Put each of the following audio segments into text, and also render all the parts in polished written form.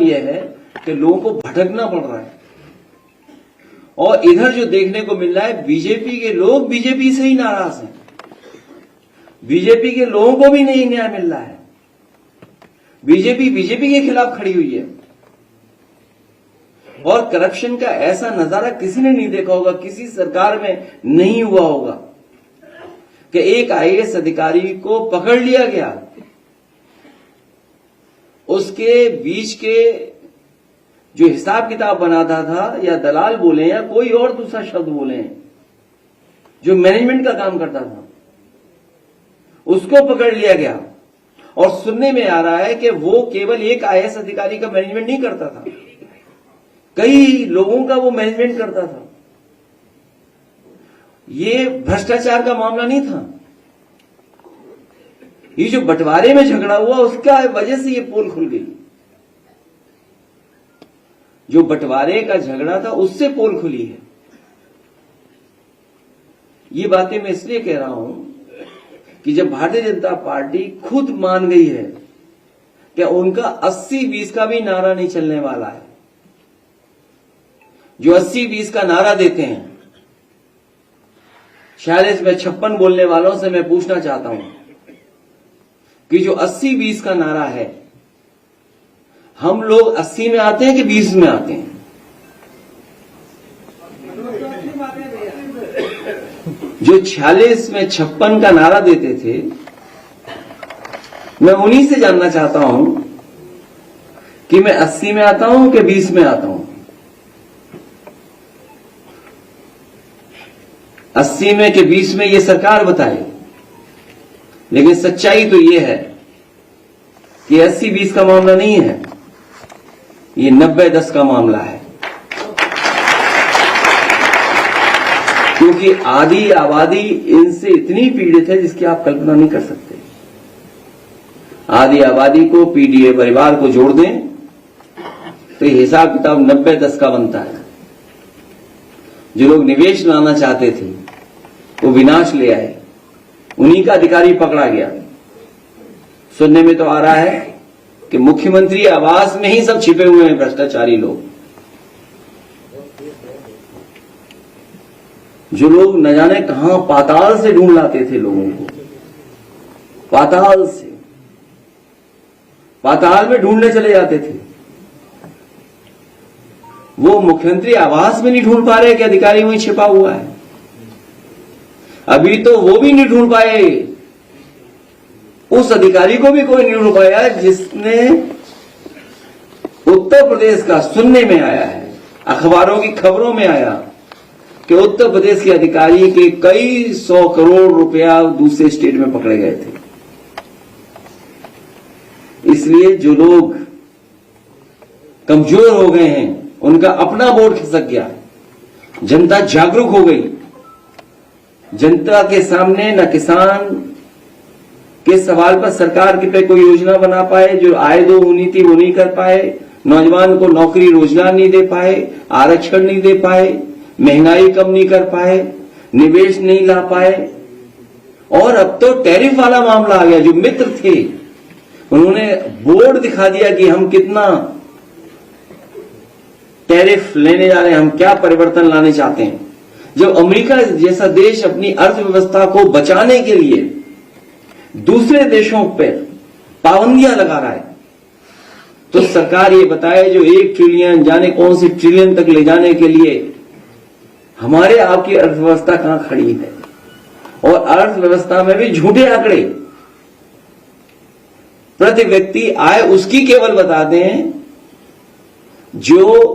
यह है कि लोगों को भटकना पड़ रहा है। और इधर जो देखने को मिल रहा है, बीजेपी के लोग बीजेपी से ही नाराज हैं, बीजेपी के लोगों को भी नहीं न्याय मिल रहा है, बीजेपी के खिलाफ खड़ी हुई है। और करप्शन का ऐसा नजारा किसी ने नहीं देखा होगा, किसी सरकार में नहीं हुआ होगा कि एक आईएएस अधिकारी को पकड़ लिया गया, उसके बीच के जो हिसाब किताब बनाता था, या दलाल बोले या कोई और दूसरा शब्द बोले, जो मैनेजमेंट का काम करता था, उसको पकड़ लिया गया। और सुनने में आ रहा है कि वो केवल एक आईएएस अधिकारी का मैनेजमेंट नहीं करता था, कई लोगों का वो मैनेजमेंट करता था। ये भ्रष्टाचार का मामला नहीं था, ये जो बंटवारे में झगड़ा हुआ उसका वजह से ये पोल खुल गई। जो बंटवारे का झगड़ा था उससे पोल खुली है। ये बातें मैं इसलिए कह रहा हूं कि जब भारतीय जनता पार्टी खुद मान गई है कि उनका 80-20 का भी नारा नहीं चलने वाला है, जो 80-20 का नारा देते हैं, 46 में 56 बोलने वालों से मैं पूछना चाहता हूं कि जो 80-20 का नारा है, हम लोग 80 में आते हैं कि 20 में आते हैं? जो 46 में 56 का नारा देते थे, मैं उन्हीं से जानना चाहता हूं कि मैं 80 में आता हूं कि 20 में आता हूं? 80 में कि 20 में ये सरकार बताए, लेकिन सच्चाई तो ये है कि 80-20 का मामला नहीं है, ये 90-10 का मामला है। क्योंकि आधी आबादी इनसे इतनी पीड़ित है जिसकी आप कल्पना नहीं कर सकते। आधी आबादी को, पीडीए परिवार को जोड़ दें तो ये हिसाब किताब 90-10 का बनता है। जो लोग निवेश लाना चाहते थे वो विनाश ले आए, उन्हीं का अधिकारी पकड़ा गया। सुनने में तो आ रहा है कि मुख्यमंत्री आवास में ही सब छिपे हुए हैं भ्रष्टाचारी लोग, जो लोग न जाने कहां पाताल से ढूंढ लाते थे लोगों को, पाताल में ढूंढने चले जाते थे। वो मुख्यमंत्री आवास में नहीं ढूंढ पा रहे कि अधिकारी वहीं छिपा हुआ है। अभी तो वो भी नहीं ढूंढ पाए, उस अधिकारी को भी कोई नहीं ढूंढ पाया जिसने उत्तर प्रदेश का, सुनने में आया है, अखबारों की खबरों में आया कि उत्तर प्रदेश के अधिकारी के कई 100 करोड़ रुपया दूसरे स्टेट में पकड़े गए थे। इसलिए जो लोग कमजोर हो गए हैं, उनका अपना वोट खिसक गया, जनता जागरूक हो गई। जनता के सामने न किसान के सवाल पर सरकार के पे कोई योजना बना पाए, जो आय दो होनी थी वो नहीं कर पाए, नौजवान को नौकरी रोजगार नहीं दे पाए, आरक्षण नहीं दे पाए, महंगाई कम नहीं कर पाए, निवेश नहीं ला पाए। और अब तो टैरिफ वाला मामला आ गया। जो मित्र थे उन्होंने बोर्ड दिखा दिया कि हम कितना टैरिफ लेने जा रहे हैं, हम क्या परिवर्तन लाने चाहते हैं। जब अमेरिका जैसा देश अपनी अर्थव्यवस्था को बचाने के लिए दूसरे देशों पर पाबंदियां लगा रहा है, तो सरकार ये बताए जो 1 ट्रिलियन जाने कौन सी ट्रिलियन तक ले जाने के लिए हमारे आपकी अर्थव्यवस्था कहां खड़ी है। और अर्थव्यवस्था में भी झूठे आंकड़े, प्रति व्यक्ति आय उसकी केवल बताते हैं जो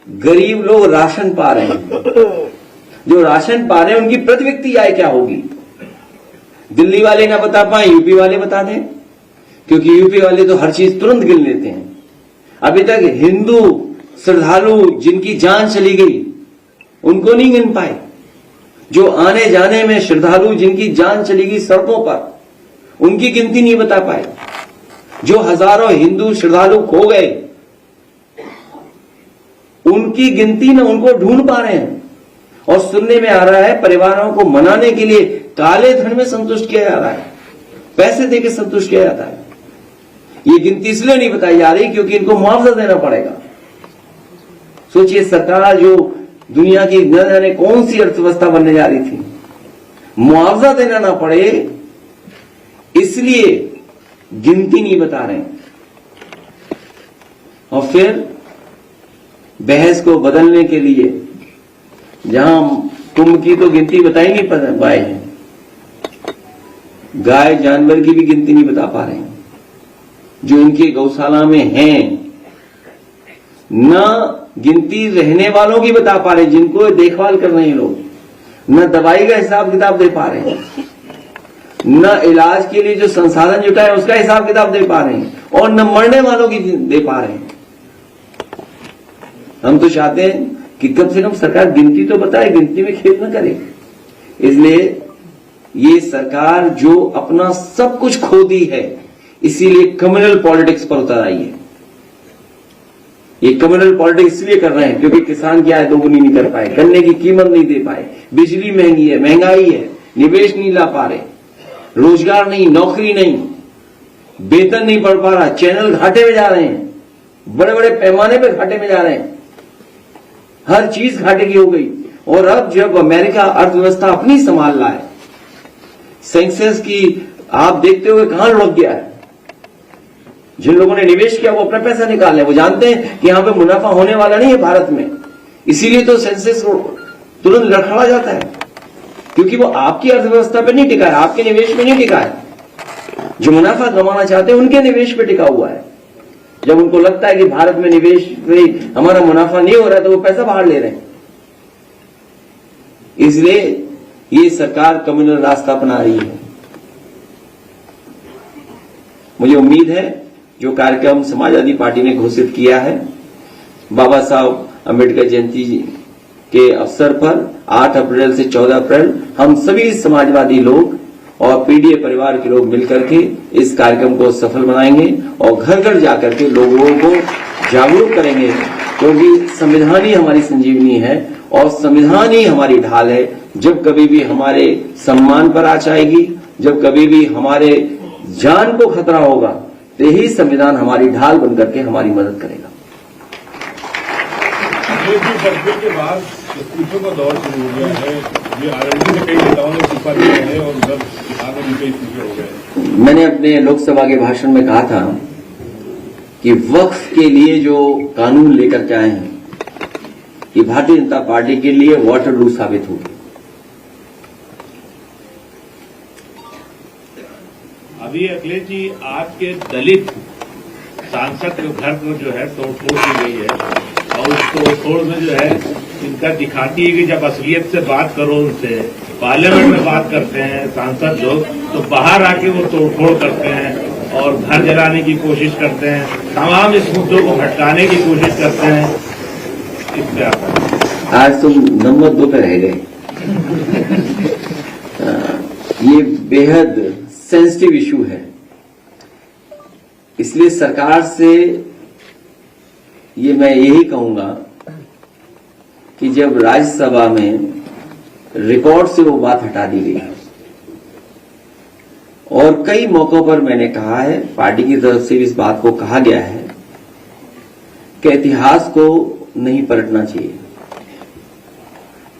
गरीब लोग राशन पा रहे हैं। जो राशन पा रहे हैं उनकी प्रति व्यक्ति आय क्या होगी, दिल्ली वाले ना बता पाए, यूपी वाले बता दें, क्योंकि यूपी वाले तो हर चीज तुरंत गिन लेते हैं। अभी तक हिंदू श्रद्धालु जिनकी जान चली गई उनको नहीं गिन पाए। जो आने जाने में श्रद्धालु जिनकी जान चली गई सड़कों पर, उनकी गिनती नहीं बता पाए। जो हजारों हिंदू श्रद्धालु खो गए, उनकी गिनती न उनको ढूंढ पा रहे हैं। और सुनने में आ रहा है परिवारों को मनाने के लिए काले धन में संतुष्ट किया जा रहा है, पैसे देकर संतुष्ट किया जाता है। ये गिनती इसलिए नहीं बताई जा रही क्योंकि इनको मुआवजा देना पड़ेगा। सोचिए, सरकार जो दुनिया की न जाने कौन सी अर्थव्यवस्था बनने जा रही थी, मुआवजा देना ना पड़े इसलिए गिनती नहीं बता रहे। और फिर बहस को बदलने के लिए जहां कुंभ की तो गिनती बताई नहीं पाए हैं, गाय जानवर की भी गिनती नहीं बता पा रहे हैं जो इनके गौशाला में हैं, न गिनती रहने वालों की बता पा रहे जिनको देखभाल कर रहे हैं लोग, न दवाई का हिसाब किताब दे पा रहे हैं, न इलाज के लिए जो संसाधन जुटाए उसका हिसाब किताब दे पा रहे हैं, और न मरने वालों की दे पा रहे हैं। हम तो चाहते हैं कि कम से कम सरकार गिनती तो बताए, गिनती में खेद न करे। इसलिए ये सरकार जो अपना सब कुछ खो दी है, इसीलिए कम्युनल पॉलिटिक्स पर उतर आई है। ये कम्युनल पॉलिटिक्स इसलिए कर रहे हैं क्योंकि किसान की आय दोगुनी नहीं कर पाए, गन्ने की कीमत नहीं दे पाए, बिजली महंगी है, महंगाई है, निवेश नहीं ला पा रहे, रोजगार नहीं, नौकरी नहीं, वेतन नहीं बढ़ पा रहा, चैनल घाटे में जा रहे हैं, बड़े बड़े पैमाने पर घाटे में जा रहे हैं, हर चीज घाटे की हो गई। और अब जब अमेरिका अर्थव्यवस्था अपनी संभाल रहा है, सेंसेक्स की आप देखते हुए कहां लुढ़क गया है। जिन लोगों ने निवेश किया वो अपना पैसा निकाल रहे हैं, वो जानते हैं कि यहां पे मुनाफा होने वाला नहीं है भारत में, इसीलिए तो सेंसेक्स तुरंत लड़खड़ा जाता है क्योंकि वो आपकी अर्थव्यवस्था पे नहीं टिका है, आपके निवेश में नहीं टिका है। जो मुनाफा कमाना चाहते हैं उनके निवेश पे टिका हुआ है। जब उनको लगता है कि भारत में निवेश में हमारा मुनाफा नहीं हो रहा है तो वो पैसा बाहर ले रहे हैं। इसलिए ये सरकार कम्युनल रास्ता अपना रही है। मुझे उम्मीद है जो कार्यक्रम समाजवादी पार्टी ने घोषित किया है, बाबा साहब अम्बेडकर जयंती के अवसर पर 8 अप्रैल से 14 अप्रैल हम सभी समाजवादी लोग और पीडीए परिवार के लोग मिलकर के इस कार्यक्रम को सफल बनाएंगे और घर घर जाकर के लोगों को जागरूक करेंगे, क्योंकि संविधान ही हमारी संजीवनी है और संविधान ही हमारी ढाल है। जब कभी भी हमारे सम्मान पर आंच आएगी, जब कभी भी हमारे जान को खतरा होगा, तो यही संविधान हमारी ढाल बनकर के हमारी मदद करेगा। के बाद इस्तीफों का दौर शुरू हो गया है, ये आरएलडी से कई नेताओं ने इस्तीफा दिया है और उधर बिहार में उनके इस्तीफे हो गए। मैंने अपने लोकसभा के भाषण में कहा था कि वक्फ के लिए जो कानून लेकर के आए हैं, ये भारतीय जनता पार्टी के लिए वाटरलू साबित होगी। अभी अखिलेश जी, आपके दलित सांसद के घर को जो है तोड़फोड़ की गई है और उस तोड़फोड़ में जो है इनका दिखाती है कि जब असलियत से बात करो, उनसे पार्लियामेंट में बात करते हैं सांसद लोग, तो बाहर आके वो तोड़फोड़ करते हैं और घर जलाने की कोशिश करते हैं, तमाम इस मुद्दों को भटकाने की कोशिश करते हैं। इस पे आता आज तुम नंबर 2 पे रह गए। ये बेहद सेंसिटिव इशू है, इसलिए सरकार से ये मैं यही कहूंगा कि जब राज्यसभा में रिकॉर्ड से वो बात हटा दी गई और कई मौकों पर मैंने कहा है, पार्टी की तरफ से भी इस बात को कहा गया है कि इतिहास को नहीं पलटना चाहिए।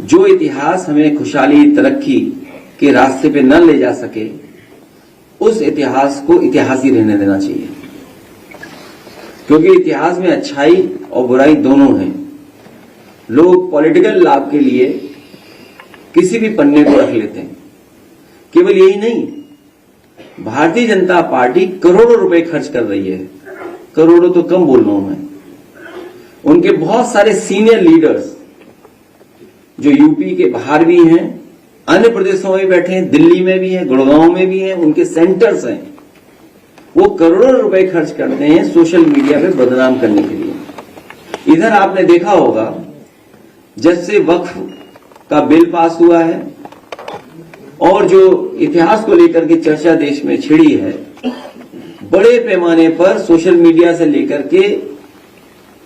जो इतिहास हमें खुशहाली तरक्की के रास्ते पे न ले जा सके, उस इतिहास को इतिहास ही रहने देना चाहिए, क्योंकि इतिहास में अच्छाई और बुराई दोनों हैं। लोग पॉलिटिकल लाभ के लिए किसी भी पन्ने को रख लेते हैं। केवल यही नहीं, भारतीय जनता पार्टी करोड़ों रुपए खर्च कर रही है, करोड़ों तो कम बोल रहा हूं मैं। उनके बहुत सारे सीनियर लीडर्स जो यूपी के बाहर भी हैं, अन्य प्रदेशों में बैठे हैं, दिल्ली में भी हैं, गुड़गांव में भी हैं, उनके सेंटर्स हैं, वो करोड़ों रुपए खर्च करते हैं सोशल मीडिया पे बदनाम करने के लिए। इधर आपने देखा होगा, जब से वक्फ का बिल पास हुआ है और जो इतिहास को लेकर के चर्चा देश में छिड़ी है, बड़े पैमाने पर सोशल मीडिया से लेकर के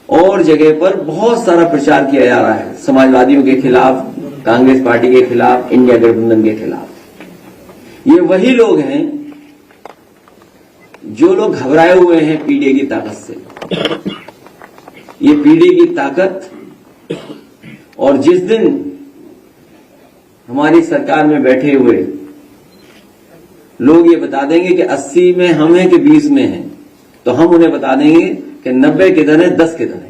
और जगह पर बहुत सारा प्रचार किया जा रहा है, समाजवादियों के खिलाफ, कांग्रेस पार्टी के खिलाफ, इंडिया गठबंधन के खिलाफ। ये वही लोग हैं जो लोग घबराए हुए हैं पीडीए की ताकत से, ये पीडीए की ताकत, और जिस दिन हमारी सरकार में बैठे हुए लोग ये बता देंगे कि 80 में हम हैं कि 20 में हैं, तो हम उन्हें बता देंगे कि 90 किधर है, 10 किधर है।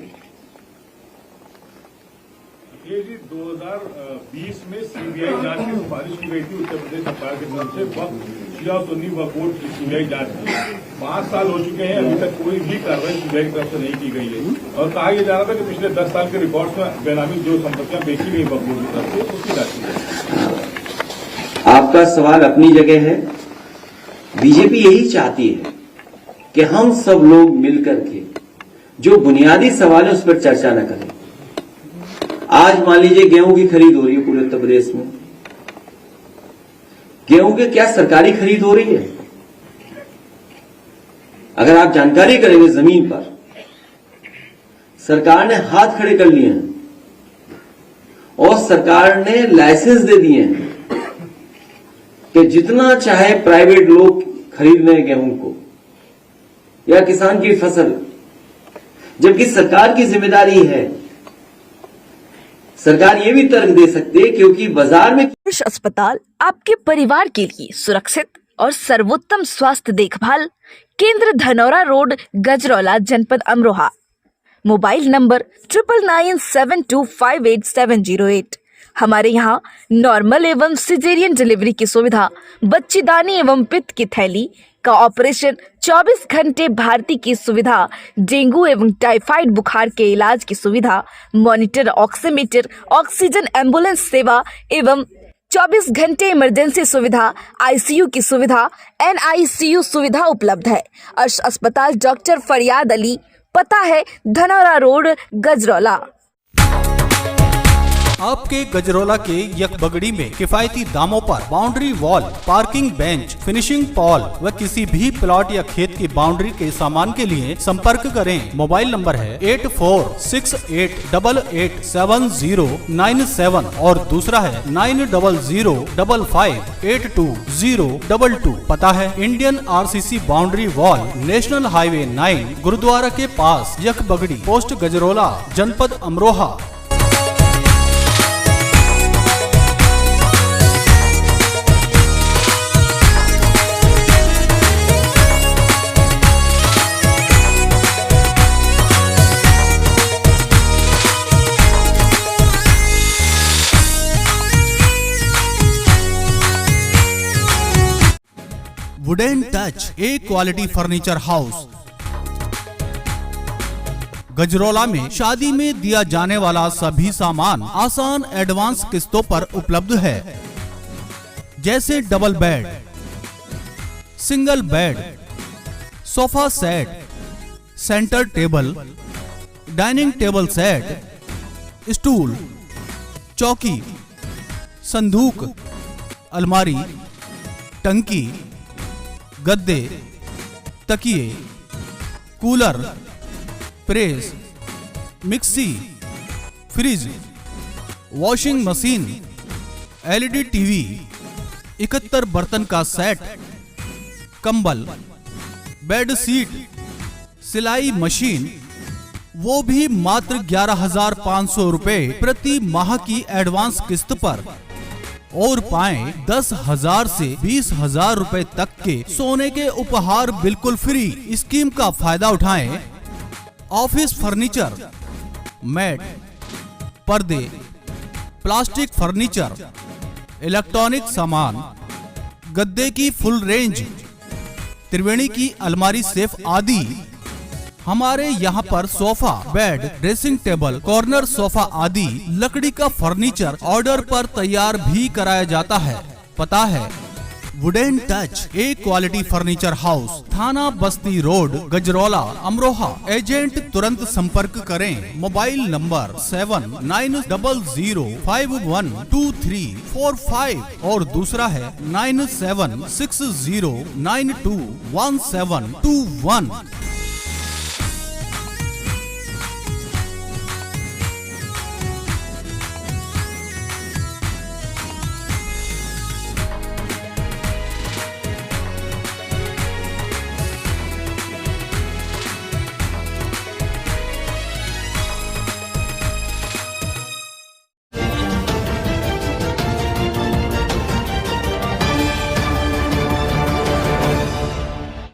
ये जी 2020 में सीबीआई जांच की सिफारिश की गई थी उत्तर प्रदेश सरकार की तरफ से, वक्त शिया सुन्नी वक्फ बोर्ड की सीबीआई जांच की। 5 साल हो चुके हैं, अभी तक कोई भी कार्रवाई सीबीआई की तरफ से नहीं की गई है, और कहा यह जा रहा था कि पिछले 10 साल के रिकॉर्ड में बेनामी जो संपत्तियां बेची गई वक्फ बोर्ड की तरफ से, उसकी जांच की जाए। आपका सवाल अपनी जगह है। बीजेपी यही चाहती है कि हम सब लोग मिलकर के जो बुनियादी सवाल है उस पर चर्चा न करें। आज मान लीजिए गेहूं की खरीद हो रही है पूरे उत्तर प्रदेश में, गेहूं की क्या सरकारी खरीद हो रही है? अगर आप जानकारी करेंगे जमीन पर, सरकार ने हाथ खड़े कर लिए हैं और सरकार ने लाइसेंस दे दिए हैं कि जितना चाहे प्राइवेट लोग खरीद लें गेहूं को या किसान की फसल, जबकि सरकार की जिम्मेदारी है। सरकार ये भी तर्क दे सकती है क्योंकि बाजार में अस्पताल आपके परिवार के लिए सुरक्षित और सर्वोत्तम स्वास्थ्य देखभाल केंद्र धनौरा रोड गजरौला जनपद अमरोहा। Mobile number 9997258708। हमारे यहाँ नॉर्मल एवं सिजेरियन डिलीवरी की सुविधा, बच्चेदानी एवं पित्त की थैली का ऑपरेशन, 24 घंटे भारती की सुविधा, डेंगू एवं टाइफाइड बुखार के इलाज की सुविधा, मॉनिटर, ऑक्सीमीटर, ऑक्सीजन एम्बुलेंस सेवा एवं 24 घंटे इमरजेंसी सुविधा, आईसीयू की सुविधा, एनआईसीयू सुविधा उपलब्ध है। अर्श अस्पताल डॉक्टर फरियाद अली, पता है धनौरा रोड गजरौला। आपके गजरौला के यकबगड़ी में किफायती दामों पर boundary wall, parking bench, finishing Paul व किसी भी प्लॉट या खेत की बाउंड्री के सामान के लिए संपर्क करें। मोबाइल नंबर है 8468887097 और दूसरा है 9005582022। पता है Indian RCC boundary wall, national highway 9, gurdwara के पास, यकबगड़ी, पोस्ट गजरौला, जनपद Amroha. Wooden touch A quality furniture house. Gajraula में शादी में दिया जाने वाला सभी सामान आसान एडवांस किस्तों पर उपलब्ध है, जैसे double bed, single bed, sofa set, centre table, dining table set, stool, चौकी, संदूक, अलमारी, टंकी, गद्दे, तकिए, cooler, press, mixie, fridge, washing machine, LED TV, 71 बर्तन का सेट, कंबल, बेड सीट, सिलाई मशीन, वो भी मात्र 11,500 रुपए प्रति माह की एडवांस किस्त पर, और पाएं 10,000 से 20,000 रुपए तक के सोने के उपहार बिल्कुल फ्री। स्कीम का फायदा उठाएं। ऑफिस फर्नीचर, मैट, पर्दे, प्लास्टिक फर्नीचर, इलेक्ट्रॉनिक सामान, गद्दे की फुल रेंज, त्रिवेणी की अलमारी सेफ आदि। हमारे यहाँ पर sofa, bed, dressing table, corner sofa आदि लकड़ी का फर्नीचर ऑर्डर पर तैयार भी कराया जाता है। पता है wooden touch A quality furniture house, थाना बस्ती रोड, गजरौला, अमरोहा। एजेंट तुरंत संपर्क करें। मोबाइल नंबर 7900512345 और दूसरा है 9760921721।